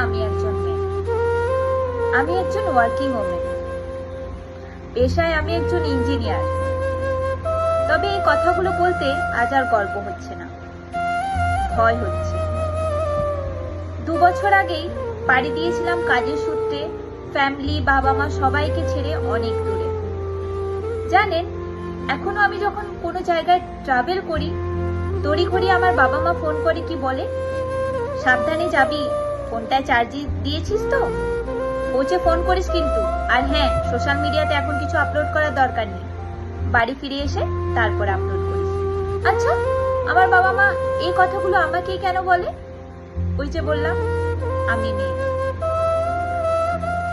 আমি একজন মেয়ে, আমি একজন ওয়ার্কিং ওমেন, পেশায় আমি একজন ইঞ্জিনিয়ার। তবে এই কথাগুলো বলতে আজ আর গর্ব হচ্ছে না, ভয় হচ্ছে। 2 বছর আগেই পাড়ি দিয়েছিলাম কাজের সূত্রে ফ্যামিলি, বাবা মা সবাইকে ছেড়ে অনেক দূরে। জানেন, এখনো আমি যখন কোনো জায়গায় ট্রাভেল করি তড়িঘড়ি আমার বাবা মা ফোন করে কি বলে, সাবধানে যাবি, ফোনটায় চার্জ দিয়েছিস তো, পৌঁছে ফোন করিস কিন্তু। আর হ্যাঁ, সোশ্যাল মিডিয়াতে এখন কিছু আপলোড করার দরকার নেই, বাড়ি ফিরে এসে তারপর আপলোড করিস। আচ্ছা, আমার বাবা মা এই কথাগুলো আমাকেই কেন বলে? ওই যে বললাম, আমি মেয়ে।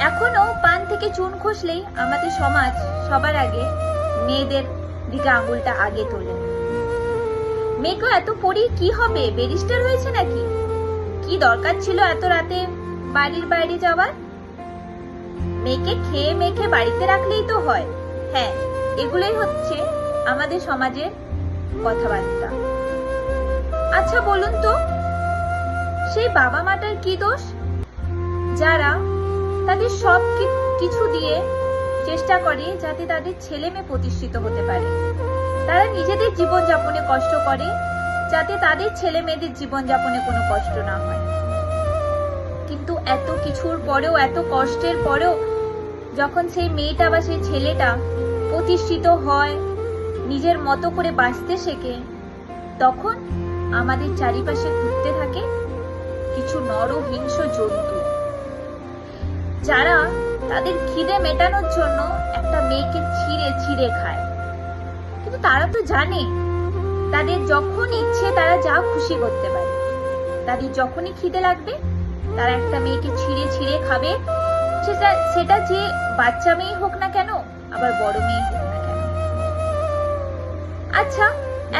এখনো পান থেকে চুন খসলেই আমাদের সমাজ সবার আগে মেয়েদের দিকে আঙুলটা আগে তোলে। মেয়েকে এত পড়ি কি হবে, ব্যারিস্টার হয়েছে নাকি? কি দরকার ছিল এত রাতে বাড়ির বাইরে যাওয়ার? মেয়েকে খেয়ে মেখে বাড়িতে রাখলেই তো হয়। হ্যাঁ, এগুলোই হচ্ছে আমাদের সমাজের কথাবার্তা। আচ্ছা বলুন তো, সেই বাবা মাটার কি দোষ, যারা তাদের সব কিছু দিয়ে চেষ্টা করে যাতে তাদের ছেলে মেয়ে প্রতিষ্ঠিত হতে পারে? তারা নিজেদের জীবনযাপনে কষ্ট করে যাতে তাদের ছেলে মেয়েদের জীবনযাপনে কোনো কষ্ট না হয়। কিন্তু এত কিছুর পরেও, এত কষ্টের পরেও যখন সেই মেয়েটা বা সেই ছেলেটা প্রতিষ্ঠিত হয়, নিজের মতো করে বাঁচতে শেখে, তখন আমাদের চারিপাশে ঘুরতে থাকে কিছু নরহিংস জন্তু, যারা তাদের খিদে মেটানোর জন্য একটা মেয়েকে ছিঁড়ে ছিঁড়ে খায়। কিন্তু তারা তো জানে তাদের যখন ইচ্ছে তারা যা খুশি করতে পারে। তাদের যখনই খিদে লাগবে তারা একটা মেয়েকে ছিঁড়ে ছিঁড়ে খাবে, সেটা যে বাচ্চা মেয়ে হোক না কেন, আবার বড় মেয়ে হোক না কেন। আচ্ছা,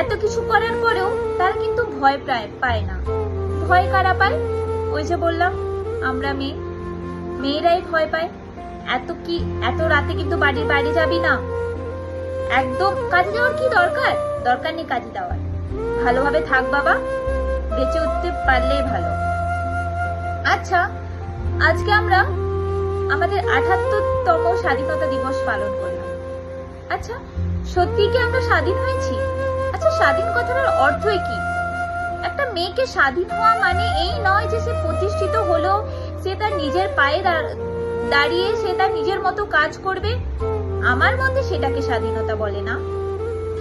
এত কিছু করার পরেও তারা কিন্তু ভয় পায় না। ভয় কারা পায়? ওই যে বললাম, আমরা মেয়েরাই ভয় পায়। এত রাতে কিন্তু বাড়ির বাইরে যাবি না, একদম। কাজে যাওয়ার কি দরকার নেই কাজে যাওয়ার। ভালোভাবে থাক বাবা, বেঁচে উঠতে পারলেই ভালো। আচ্ছা, আজকে আমরা আমাদের ৭৮তম স্বাধীনতা দিবস পালন করলাম। আচ্ছা, সত্যি কি আমরা স্বাধীন হয়েছি? আচ্ছা, স্বাধীন কথাটার অর্থই কি? একটা মেয়েকে স্বাধীন হওয়া মানে এই নয় যে সে প্রতিষ্ঠিত হলো, সে তার নিজের পায়ে দাঁড়িয়ে সে তার নিজের মতো কাজ করবে। আমার মধ্যে সেটাকে স্বাধীনতা বলে না।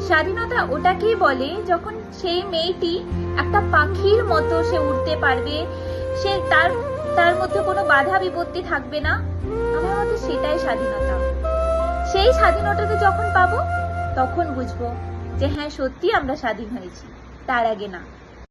স্বাধীনতা ওটাকেই বলে যখন সেই মেয়েটি একটা পাখির মতো সে উড়তে পারবে, সে তার মধ্যে কোনো বাধা বিপত্তি থাকবে না। আমার মধ্যে সেটাই স্বাধীনতা। সেই স্বাধীনতাতে যখন পাবো তখন বুঝবো যে হ্যাঁ, সত্যি আমরা স্বাধীন হয়েছি, তার আগে না।